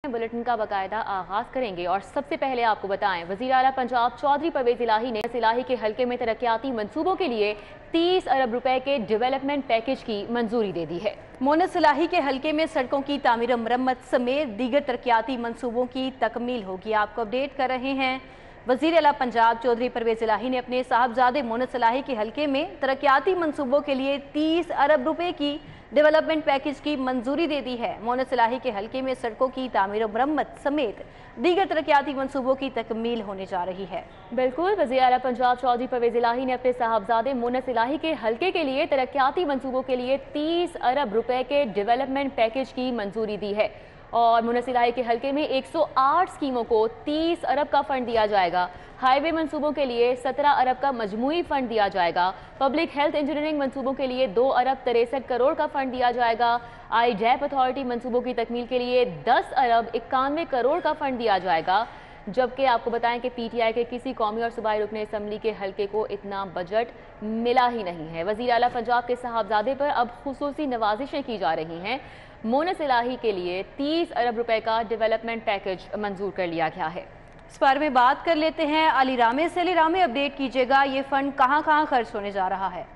Bulletin का बाकायदा आगाज करेंगे और सबसे पहले आपको बताएं, वजीर आला पंजाब चौधरी परवेज इलाही ने इलाही के हल्के में तरक्याती मंसूबों के लिए 30 अरब रुपए के डेवलपमेंट पैकेज की मंजूरी दे दी है। मोनस इलाही के हल्के में सड़कों की तामीर मरम्मत समेत दीगर तरक्याती मंसूबों की तकमील होगी। आपको अपडेट कर रहे हैं, वजीर आला पंजाब चौधरी परवेज इलाही ने अपने साहबजादे मोनस इलाही के हल्के में तरक्याती मंसूबों के लिए 30 अरब रुपए की डेवलपमेंट पैकेज की मंजूरी दे दी है। मोनस इलाही के हल्के में सड़कों की तामीर और मरम्मत समेत दीगर तरक्याती मंसूबों की तकमील होने जा रही है। बिल्कुल, वज़ीर आला पंजाब चौधरी परवेज इलाही ने अपने साहबजादे मोनस इलाही के हल्के के लिए तरक्याती मंसूबों के लिए 30 अरब रुपए के डेवलपमेंट पैकेज की मंजूरी दी है और मोनस इलाही के हल्के में 108 स्कीमों को 30 अरब का फंड दिया जाएगा। हाईवे मंसूबों के लिए 17 अरब का मजमूई फंड दिया जाएगा। पब्लिक हेल्थ इंजीनियरिंग मंसूबों के लिए 2 अरब 63 करोड़ का फंड दिया जाएगा। IDAP अथॉरिटी मंसूबों की तकमील के लिए 10 अरब 91 करोड़ का फंड दिया जाएगा। जबकि आपको बताएं कि PTI के किसी कौमी और सूबाई रुकन असम्बली के हल्के को इतना बजट मिला ही नहीं है। वज़ीर आला पंजाब के साहबजादे पर अब खुसूसी नवाजिशें की जा रही हैं। मोनस इलाही के लिए 30 अरब रुपए का डेवलपमेंट पैकेज मंजूर कर लिया गया है। इस बारे में बात कर लेते हैं अली रामे से। अली रामे, अपडेट कीजिएगा, ये फंड कहां कहां खर्च होने जा रहा है?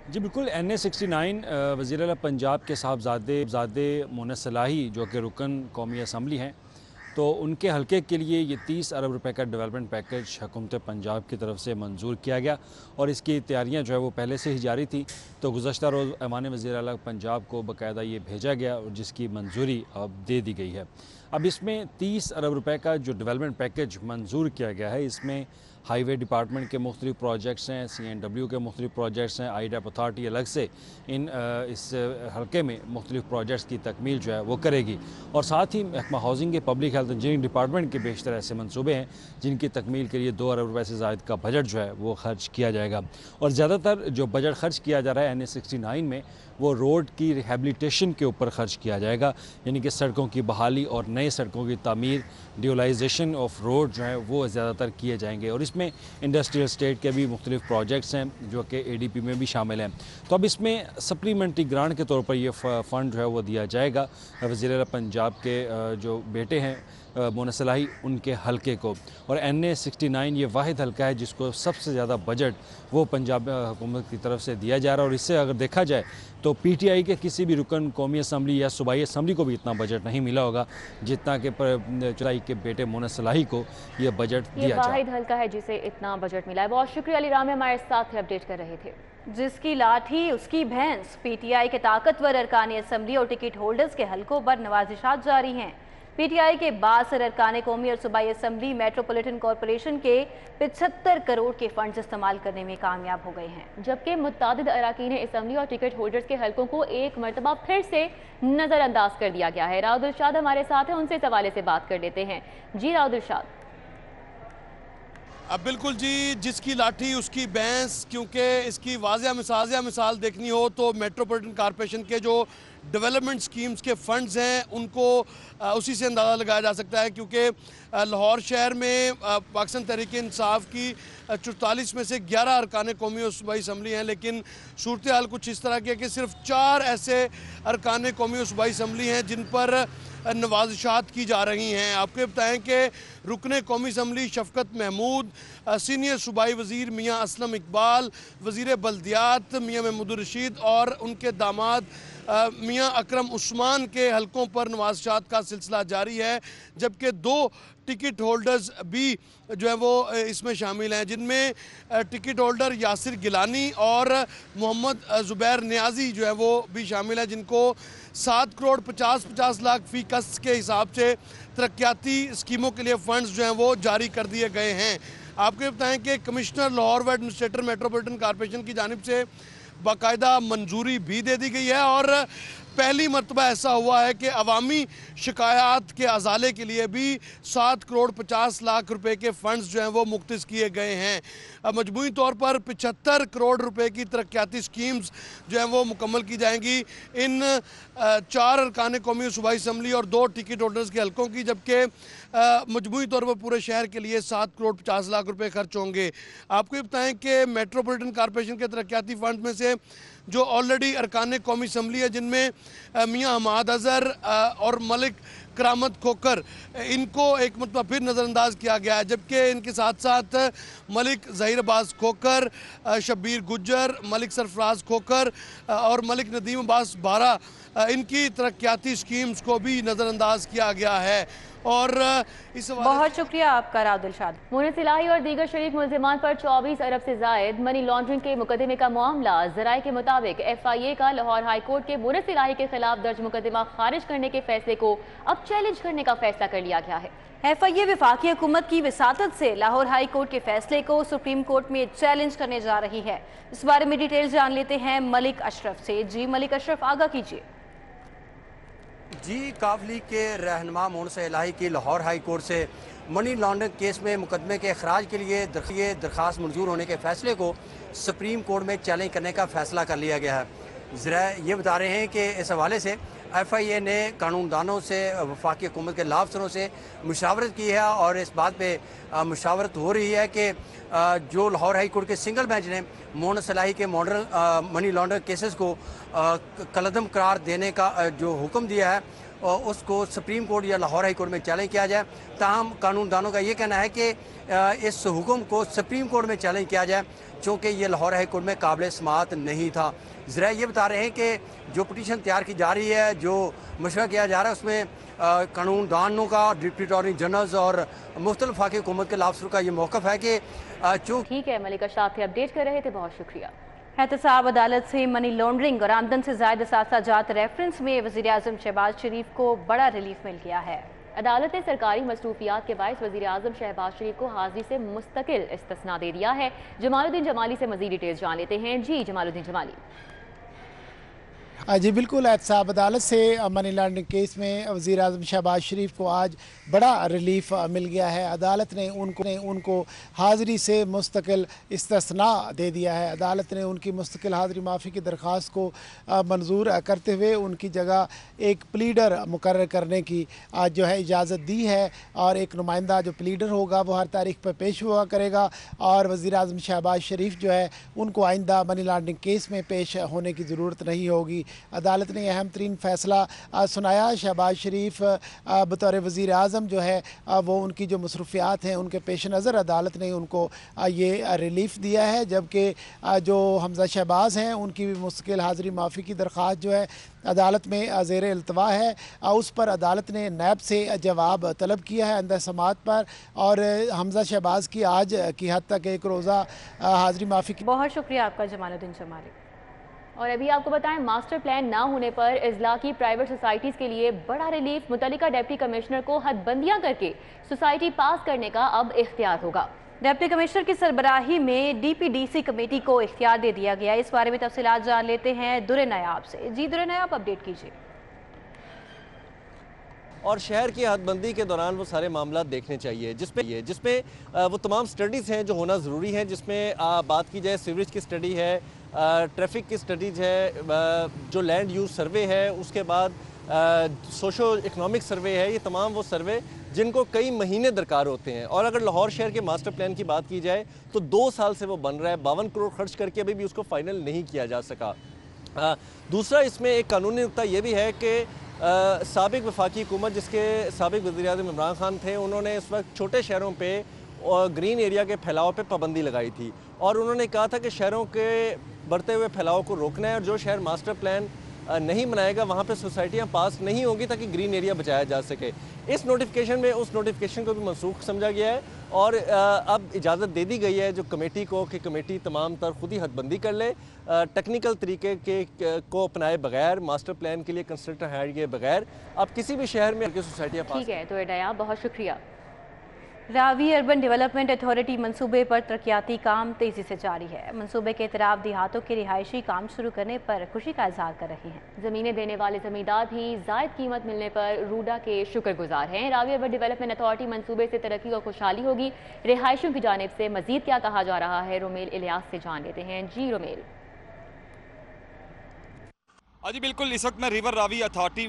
जी बिल्कुल, NA 69 वज़ीर आला पंजाब के साहबजादे मोनस इलाही जो कि रुकन कौमी असम्बली हैं, तो उनके हल्के के लिए ये 30 अरब रुपए का डेवलपमेंट पैकेज हुकूमत पंजाब की तरफ से मंजूर किया गया और इसकी तैयारियां जो है वो पहले से ही जारी थी। तो गुज़श्ता रोज़ ऐवान वज़ीर आला पंजाब को बाकायदा ये भेजा गया और जिसकी मंजूरी अब दे दी गई है। अब इसमें 30 अरब रुपए का जो डेवलपमेंट पैकेज मंजूर किया गया है, इसमें हाईवे डिपार्टमेंट के मुख्तलिफ प्रोजेक्ट्स हैं, CNW के मुख्तलिफ प्रोजेक्ट्स हैं, IDAP अथॉरिटी अलग से इस हल्के में मुख्तलिफ प्रोजेक्ट्स की तकमील जो है वो करेगी और साथ ही महकमा हाउसिंग के पब्लिक हेल्थ इंजीनियरिंग डिपार्टमेंट के बेशतर ऐसे मनसूबे हैं जिनकी तकमील के लिए 2 अरब रुपए से ज़ायद का बजट जो है वो खर्च किया जाएगा। और ज़्यादातर जो बजट खर्च किया जा रहा है NA 69 में, वो रोड की रिहेबिलिटेशन के ऊपर खर्च किया जाएगा, यानी कि सड़कों की बहाली और नए सड़कों की तामीर, ड्यूलाइजेशन ऑफ रोड जो है वो ज़्यादातर किए जाएंगे और इसमें इंडस्ट्रियल स्टेट के भी मुख्तलिफ प्रोजेक्ट्स हैं जो कि ADP में भी शामिल हैं। तो अब इसमें सप्लीमेंट्री ग्रांट के तौर पर यह फ़ंड जो है वो दिया जाएगा वज़ीर आला पंजाब के जो बेटे हैं मोनस इलाही, उनके हल्के को। और NA 69 ये वाहिद हल्का है जिसको सबसे ज़्यादा बजट वो पंजाब हुकूमत की तरफ से दिया जा रहा है और इससे अगर देखा जाए तो PTI के किसी भी रुकन कौमी असम्बली या सूबाई असम्बली को भी इतना बजट नहीं मिला होगा जितना कि चुनाई के बेटे मोनस इलाही को ये बजट दिया जाए। वाहिद हल्का है जिसे इतना बजट मिला है। बहुत शुक्रिया अली रामे, हमारे साथ अपडेट कर रहे थे। जिसकी लाठी उसकी भैंस, PTI के ताकतवर अरकान असम्बली और टिकट होल्डर्स के हल्कों पर नवाजिशात जारी हैं। PTI के 62 अरकान कौमी और सूबाई असम्बली मेट्रोपॉलिटन कॉरपोरेशन के 75 करोड़ के फंड इस्तेमाल करने में कामयाब हो गए हैं, जबकि मुत्तादिद अरकान असम्बली और टिकट होल्डर्स के हल्कों को एक मरतबा फिर से नज़रअंदाज कर दिया गया है। राउद इरशाद हमारे साथ हैं, उनसे इस हवाले से बात कर लेते हैं। जी राउद इरशाद। अब बिल्कुल जी, जिसकी लाठी उसकी भैंस, क्योंकि इसकी वाज़िया मिसाल देखनी हो तो मेट्रोपॉलिटन कॉरपोरेशन के जो डेवलपमेंट स्कीम्स के फंड्स हैं उनको उसी से अंदाज़ा लगाया जा सकता है, क्योंकि लाहौर शहर में पाकिस्तान तहरीक इंसाफ की 44 में से 11 अरकान कौमी और सूबाई असम्बली हैं, लेकिन सूरत हाल कुछ इस तरह की है कि सिर्फ 4 ऐसे अरकान कौमी और सूबाई असम्बली हैं जिन पर नवाजिशात की जा रही हैं। आपको बताएं कि रुकने कौमी असम्बली शफकत महमूद, सीनियर सूबाई वज़ीर मियाँ असलम इकबाल, वज़ीर बल्दियात मियाँ महमूद रशीद और उनके दामाद मियाँ अकरम उस्मान के हल्कों पर नवाजिशात का सिलसिला जारी है, जबकि 2 टिकट होल्डर्स भी जो है वो इसमें शामिल हैं, जिनमें टिकट होल्डर यासिर गिलानी और मोहम्मद ज़ुबैर नियाजी जो है वो भी शामिल है, जिनको 7 करोड़ 50 लाख फ़ी कस के हिसाब से तरक्याती स्कीमों के लिए फ़ंड्स जो हैं वो जारी कर दिए गए हैं। आपको बताएं कि कमिश्नर लाहौर व एडमिनिस्ट्रेटर मेट्रोपॉलिटन कॉरपोरेशन की जानिब से बाकायदा मंजूरी भी दे दी गई है और पहली मरतबा ऐसा हुआ है कि अवामी शिकायत के अजाले के लिए भी 7 करोड़ 50 लाख रुपए के फंड्स जो हैं वो मुख्तस किए गए हैं। मजमूई तौर पर 75 करोड़ रुपए की तरक्याती स्कीम्स जो हैं वो मुकम्मल की जाएंगी इन 4 अरकान कौमी और सूबाई असम्बली और 2 टिकट होल्डर्स के हल्कों की, जबकि मजमूई तौर पर पूरे शहर के लिए 7 करोड़ 50 लाख रुपए खर्च होंगे। आपको ये बताएं कि मेट्रोपॉलिटन कॉरपोरेशन के तरक्याती फंड में से जो ऑलरेडी अरकान कौमी असम्बली है, जिनमें मियाँ हमाद अजहर और मलिक करामत खोकर, इनको एक मतलब फिर नज़रअंदाज किया गया है, जबकि इनके साथ साथ मलिक ज़हीर अब्बास खोकर, शब्बीर गुज्जर, मलिक सरफराज खोकर और मलिक नदीम अब्बास बारा, इनकी तरक्याती स्कीम्स को भी नज़रअंदाज किया गया है। और इस बहुत शुक्रिया आपका राहुल शाद। मोनस इलाही और दीगर शरीक मुल्जिमान पर 24 अरब से जायद मनी लॉन्ड्रिंग के मुकदमे का मामला। जराये के मुताबिक FIA का लाहौर हाई कोर्ट के मोनस इलाही के खिलाफ दर्ज मुकदमा खारिज करने के फैसले को अब चैलेंज करने का फैसला कर लिया गया है। FIA वफाकी हुकूमत की वसातत से लाहौर हाई कोर्ट के फैसले को सुप्रीम कोर्ट में चैलेंज करने जा रही है। इस बारे में डिटेल जान लेते हैं मलिक अशरफ से। जी मलिक अशरफ, आगाह कीजिए। जी, काफ लीग के रहनुमा मोनस इलाही की लाहौर हाई कोर्ट से मनी लॉन्ड्रिंग केस में मुकदमे के अखराज के लिए दरख्वास्त मंजूर होने के फैसले को सुप्रीम कोर्ट में चैलेंज करने का फैसला कर लिया गया है। ज़रा ये बता रहे हैं कि इस हवाले से FIA ने कानूनदानों से, वफाकी हुकूमत के लाभ अफसरों से मुशावरत की है और इस बात पे मुशावरत हो रही है कि जो लाहौर हाई कोर्ट के सिंगल बेंच ने मोनस इलाही के मॉडल मनी लॉन्ड्रिंग केसेस को कलअदम करार देने का जो हुक्म दिया है उसको सुप्रीम कोर्ट या लाहौर हाई कोर्ट में चैलेंज किया जाए। ताहम कानूनदानों का ये कहना है कि इस हुक्म को सुप्रीम कोर्ट में चैलेंज किया जाए, चूँकि ये लाहौर हाई कोर्ट में काबिल समाअत नहीं था। ज़रा ये बता रहे हैं कि जो पिटीशन तैयार की जा रही है, जो मशवरा किया जा रहा है, उसमें कानूनदानों का, डिप्टी अटॉर्नी जनरल्स और मुख्तलिफ वफाकी हुकूमत के लाभ अफसरों का ये मौक़िफ़ है कि ठीक है मलिक अशरफ थे, अपडेट कर रहे थे, बहुत शुक्रिया। एहतसाब अदालत से मनी लॉन्ड्रिंग और आमदन से ज़ायद असासा जात रेफरेंस में वज़ीर आज़म शहबाज शरीफ को बड़ा रिलीफ मिल गया है। अदालत ने सरकारी मसरूफियात के बायस वज़ीर आज़म शहबाज शरीफ को हाजिरी से मुस्तकिल इस्तिस्ना दे दिया है। जमालुद्दीन जमाली से मज़ीद डिटेल्स जान लेते हैं। जी जमालुद्दीन जमाली। जी बिल्कुल, एहतसाब अदालत से मनी लॉन्ड्रिंग केस में वज़ीर आज़म शहबाज शरीफ को आज बड़ा रिलीफ मिल गया है। अदालत ने उनको हाज़िरी से मुस्तकिल इस्तिस्ना दे दिया है। अदालत ने उनकी मुस्तकिल हाज़िरी माफ़ी की दरख्वास्त को मंजूर करते हुए उनकी जगह एक प्लीडर मुकर्रर करने की आज जो है इजाज़त दी है और एक नुमाइंदा जो प्लीडर होगा वो हर तारीख पर पेश हुआ करेगा और वज़ीर आज़म शहबाज शरीफ जो है उनको आइंदा मनी लॉन्ड्रिंग केस में पेश होने की ज़रूरत नहीं होगी। अदालत ने अहम तरीन फ़ैसला सुनाया। शहबाज शरीफ बतौर वज़ीर आज़म जो है वो उनकी जो मसरूफियात हैं उनके पेश नज़र अदालत ने उनको ये रिलीफ दिया है, जबकि जो हमजा शहबाज हैं उनकी भी मुस्तकिल हाज़िरी माफ़ी की दरख्वास्त जो है अदालत में ज़ेर इल्तवा है। उस पर अदालत ने नैब से जवाब तलब किया है अंदर समात पर और हमजा शहबाज की आज की हद तक एक रोज़ा हाज़िरी माफ़ी की। बहुत शुक्रिया आपका जमालुद्दीन जमाली। और अभी आपको बताएं, मास्टर प्लान ना होने पर इजला की प्राइवेट सोसाइटीज़ के लिए बड़ा रिलीफ। मुतल्लिका डिप्टी कमिश्नर को हदबंदियां करके सोसाइटी पास करने का अब इख्तियार होगा। डिप्टी कमिश्नर की सरबराही में DPDC कमेटी को इख्तियार दे दिया गया। इस बारे में तफसीलात जान लेते हैं दुरे नायाब से। जी दुरे नायाब, अपडेट कीजिए। और शहर की हदबंदी के दौरान वो सारे मामला देखने चाहिए जिसमें वो तमाम स्टडीज़ हैं जो होना ज़रूरी है, जिसमें बात की जाए सीवरेज की स्टडी है, ट्रैफिक की स्टडीज़ है, जो लैंड यूज़ सर्वे है, उसके बाद सोशो इकनॉमिक सर्वे है। ये तमाम वो सर्वे जिनको कई महीने दरकार होते हैं। और अगर लाहौर शहर के मास्टर प्लान की बात की जाए तो 2 साल से वो बन रहा है, 52 करोड़ खर्च करके अभी भी उसको फाइनल नहीं किया जा सका। दूसरा इसमें एक कानूनी नुक्ता ये भी है कि साबिक वफाकी हुकूमत जिसके साबिक वज़ीर-ए-आज़म इमरान खान थे, उन्होंने इस वक्त छोटे शहरों पे और ग्रीन एरिया के फैलाव पे पाबंदी लगाई थी और उन्होंने कहा था कि शहरों के बढ़ते हुए फैलाव को रोकना है और जो शहर मास्टर प्लान नहीं बनाएगा वहाँ पे सोसाइटियाँ पास नहीं होंगी ताकि ग्रीन एरिया बचाया जा सके। इस नोटिफिकेशन में उस नोटिफिकेशन को भी मनसूख समझा गया है और अब इजाज़त दे दी गई है जो कमेटी को कि कमेटी तमाम तर खुद ही हदबंदी कर ले, टेक्निकल तरीके को अपनाए बगैर, मास्टर प्लान के लिए कंस्ट्रक्टर हायर किए बगैर अब किसी भी शहर में सोसाइटियाँ पास। ठीक है, तो एडया बहुत शुक्रिया। रावी अर्बन डेवलपमेंट अथॉरिटी मंसूबे पर तरक्याती काम तेज़ी से जारी है। मंसूबे के तहत देहातों के रिहायशी काम शुरू करने पर खुशी का इजहार कर रहे हैं। ज़मीनें देने वाले ज़मींदार भी जायद कीमत मिलने पर रूडा के शुक्रगुजार हैं। रावी अर्बन डेवलपमेंट अथॉरिटी मंसूबे से तरक्की और खुशहाली होगी। रिहायशियों की जानिब से मजीद क्या कहा जा रहा है, रोमेल इलियास से जान लेते हैं। जी रोमेल। जी बिल्कुल, इस वक्त मैं रिवर रावी अथॉरिटी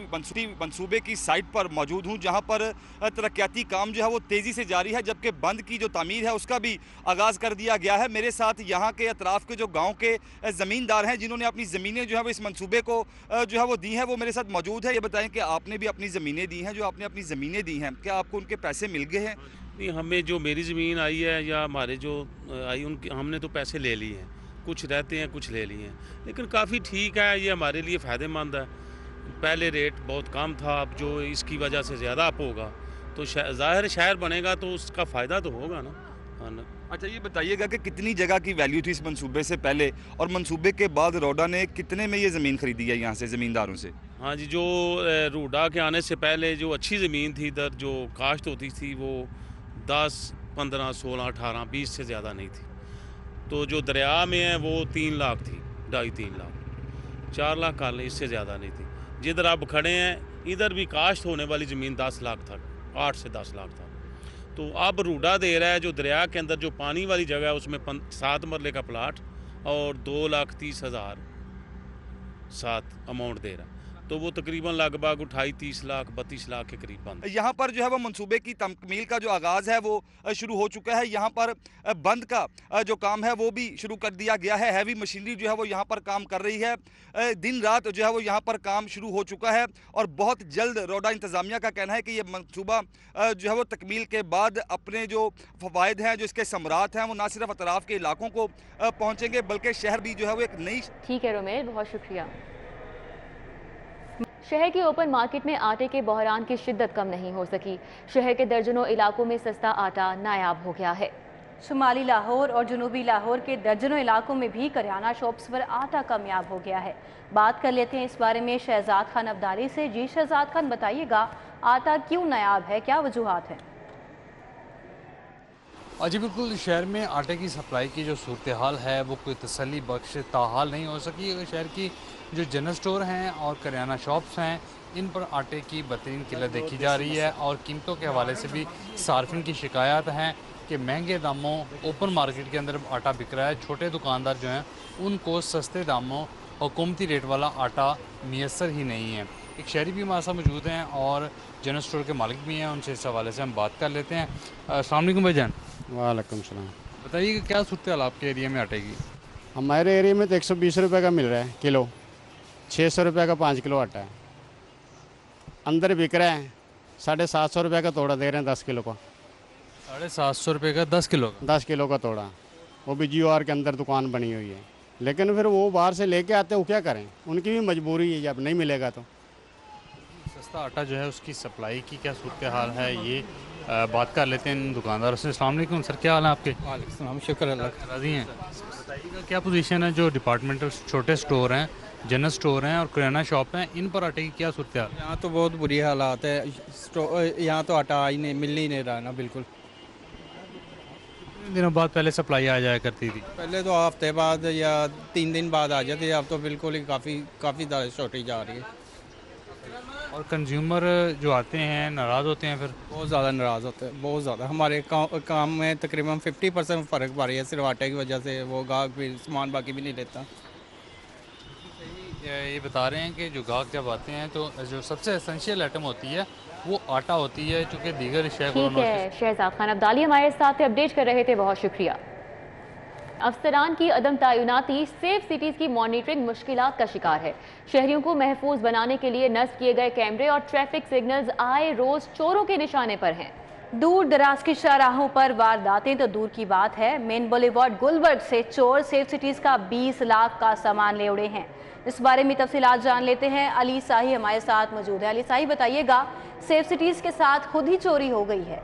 मंसूबे की साइट पर मौजूद हूं, जहां पर तरक्याती काम जो है वो तेज़ी से जारी है, जबकि बंद की जो तामीर है उसका भी आगाज़ कर दिया गया है। मेरे साथ यहां के अतराफ़ के जो गांव के ज़मींदार हैं, जिन्होंने अपनी ज़मीनें जो है वो इस मंसूबे को जो है वो दी हैं, वो मेरे साथ मौजूद है। ये बताएं कि आपने भी अपनी ज़मीनें दी हैं, जो आपने अपनी ज़मीनें दी हैं, क्या आपको उनके पैसे मिल गए हैं? नहीं, हमें जो मेरी ज़मीन आई है या हमारे जो आई उनके हमने तो पैसे ले लिए हैं, कुछ रहते हैं कुछ ले लिए हैं, लेकिन काफ़ी ठीक है, ये हमारे लिए फ़ायदेमंद है। पहले रेट बहुत कम था, अब जो इसकी वजह से ज़्यादा अप होगा तो ज़ाहिर शहर बनेगा तो उसका फ़ायदा तो होगा ना। हाँ ना। अच्छा, ये बताइएगा कि कितनी जगह की वैल्यू थी इस मंसूबे से पहले, और मंसूबे के बाद रोडा ने कितने में ये ज़मीन खरीदी है यहाँ से ज़मींदारों से? हाँ जी, जो रूडा के आने से पहले जो अच्छी ज़मीन थी, इधर जो काश्त होती थी वो 10, 15, 16, 18, 20 से ज़्यादा नहीं थी। तो जो दरिया में है वो 3 लाख थी, 2.5-3 लाख, 4 लाख कर लें, इससे ज़्यादा नहीं थी। जिधर आप खड़े हैं इधर भी काश्त होने वाली ज़मीन 10 लाख तक, 8 से 10 लाख था। तो अब रूडा दे रहा है जो दरिया के अंदर जो पानी वाली जगह है उसमें 7 मरले का प्लाट और 2,30,000 7 अमाउंट दे रहा है, तो वो तकरीबन लगभग 28-30 लाख 32 लाख के करीब बंद। यहाँ पर जो है वो मंसूबे की तकमील का जो आगाज़ है वो शुरू हो चुका है। यहाँ पर बंद का जो काम है वो भी शुरू कर दिया गया है। हैवी मशीनरी जो है वो यहाँ पर काम कर रही है। दिन रात जो है वो यहाँ पर काम शुरू हो चुका है और बहुत जल्द रोडा इंतज़ामिया का कहना है कि ये मंसूबा जो है वो तकमील के बाद अपने जो फ़वाइद हैं, जो इसके समरात हैं, वो ना सिर्फ अतराफ़ के इलाकों को पहुँचेंगे बल्कि शहर भी जो है वो एक नई। ठीक है रोमेल, बहुत शुक्रिया। शहर की ओपन मार्केट में आटे के बहरान की शिद्दत कम नहीं हो सकी। शहर के दर्जनों इलाकों में सस्ता आटा नायाब हो गया है। शुमाली लाहौर और जनूबी लाहौर के दर्जनों इलाकों में भी करियाना शॉप्स पर आटा कामयाब हो गया है। बात कर लेते हैं इस बारे में शहजाद खान अब्दाली से। जी शहजाद खान, बताइएगा आटा क्यों नायाब है, क्या वजूहात है? जी बिल्कुल, शहर में आटे की सप्लाई की जो सूरत हाल है वो कोई तसल्ली बख्श ताहाल नहीं हो सकी। शहर की जो जनरल स्टोर हैं और करियाना शॉप्स हैं, इन पर आटे की बदतरीन किल्लत देखी जा रही है और कीमतों के हवाले से भी सार्फिन की शिकायत हैं कि महंगे दामों ओपन मार्केट के अंदर आटा बिक रहा है। छोटे दुकानदार जो हैं उनको सस्ते दामों हुकूमती रेट वाला आटा मैसर ही नहीं है। एक शहरी भी हमारे साथ मौजूद हैं और जनरल स्टोर के मालिक भी हैं, उनसे इस हवाले से हम बात कर लेते हैं। अस्सलाम वालेकुम भाईजान। वालेकुम सलाम। बताइए कि क्या सूरत हाल आपके एरिया में आटे की? हमारे एरिया में तो 120 रुपये का मिल रहा है किलो, 600 रुपये का 5 किलो आटा है। अंदर बिक रहा है 750 रुपये का तोड़ा दे रहे हैं 10 किलो का। 750 रुपये का 10 किलो का? 10 किलो का तोड़ा, वो भी GOR के अंदर दुकान बनी हुई है। लेकिन फिर वो बाहर से लेके आते वो क्या करें, उनकी भी मजबूरी है, जब नहीं मिलेगा तो। सस्ता आटा जो है उसकी सप्लाई की क्या सूरत हाल है, ये बात कर लेते हैं इन दुकानदारों से। अस्सलाम वालेकुम सर, क्या हाल है आपके? वालेकुम, शुक्र अल्लाह का। राज़ी हैं? बताइएगा क्या पोजीशन है जो डिपार्टमेंटल छोटे स्टोर हैं, जनरल स्टोर हैं और किराना शॉप हैं, इन पर आटे की क्या सूरत हाल? यहाँ तो बहुत बुरी हालात है, यहाँ तो आटा ही नहीं, मिल ही नहीं रहा ना बिल्कुल। कितने दिनों बाद पहले सप्लाई आ जाया करती थी? पहले तो हफ्ते बाद या 3 दिन बाद आ जाती है, अब तो बिल्कुल ही काफ़ी ज़्यादा शॉर्टेज आ रही है। और कंज्यूमर जो आते हैं नाराज़ होते हैं? फिर बहुत ज़्यादा नाराज़ होते हैं, बहुत ज़्यादा। हमारे काम में तकरीबन 50% फ़र्क पड़ रही है सिर्फ आटे की वजह से। वो गाहक भी सामान बाकी भी नहीं लेता। ये बता रहे हैं कि जो गाहक जब आते हैं तो जो सबसे एसेंशियल आइटम होती है वो आटा होती है, चूँकि दीगर शहर। ठीक है, शहजाद खान अब्दाली हमारे साथ अपडेट कर रहे थे, बहुत शुक्रिया। अफसरान की अदम तैनाती सेफ सिटीज़ की मॉनिटरिंग मुश्किलात का शिकार है। शहरियों को महफूज बनाने के लिए नस्ब किए गए कैमरे और ट्रैफिक सिग्नल्स आए रोज चोरों के निशाने पर हैं। दूर दराज की शाहराहों पर वारदातें तो दूर की बात है, मेन बुलेवार्ड गुलबर्ग से चोर सेफ सिटीज़ का 20 लाख का सामान ले उड़े हैं। इस बारे में तफसीलात जान लेते हैं। अली साही हमारे साथ मौजूद है। अली साही, बताइएगा सेफ सिटीज़ के साथ खुद ही चोरी हो गई है?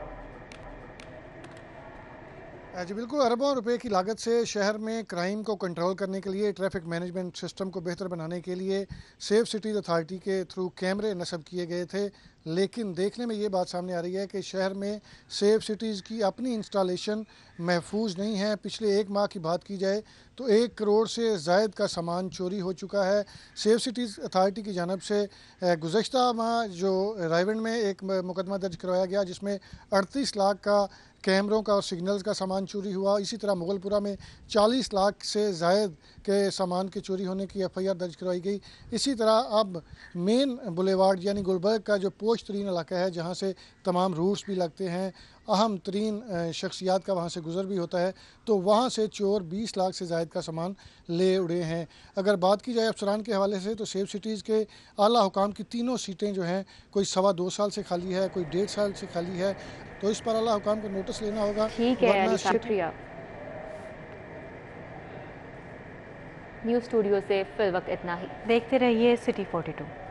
जी बिल्कुल, अरबों रुपए की लागत से शहर में क्राइम को कंट्रोल करने के लिए, ट्रैफिक मैनेजमेंट सिस्टम को बेहतर बनाने के लिए सेफ सिटीज़ अथॉरिटी के थ्रू कैमरे नस्ब किए गए थे, लेकिन देखने में ये बात सामने आ रही है कि शहर में सेफ सिटीज़ की अपनी इंस्टॉलेशन महफूज नहीं है। पिछले 1 माह की बात की जाए तो 1 करोड़ से ज़ायद का सामान चोरी हो चुका है। सेफ सिटीज़ अथॉरिटी की जानब से गुज़श्ता माह जो रायवंड में एक मुकदमा दर्ज करवाया गया जिसमें 38 लाख का कैमरों का और सिग्नल्स का सामान चोरी हुआ। इसी तरह मुगलपुरा में 40 लाख से ज़ायद के सामान के चोरी होने की FIR दर्ज करवाई गई। इसी तरह अब मेन बुलेवार्ड यानी गुलबर्ग का जो पोश तरीन इलाका है जहाँ से तमाम रूट्स भी लगते हैं, अहम तरीन शख्सियात का वहाँ से गुज़र भी होता है, तो वहाँ से चोर 20 लाख से ज़ायद का सामान ले उड़े हैं। अगर बात की जाए अफसरान के हवाले से तो सेफ सिटीज़ के आला हुकाम की तीनों सीटें जो हैं कोई 2.25 साल से खाली है, कोई 1.5 साल से खाली है, तो इस पर आला हुकाम को नोटिस लेना होगा। ठीक है, शुक्रिया। न्यूज़ स्टूडियो से फिल वक्त इतना ही। देखते रहिए सिटी 42।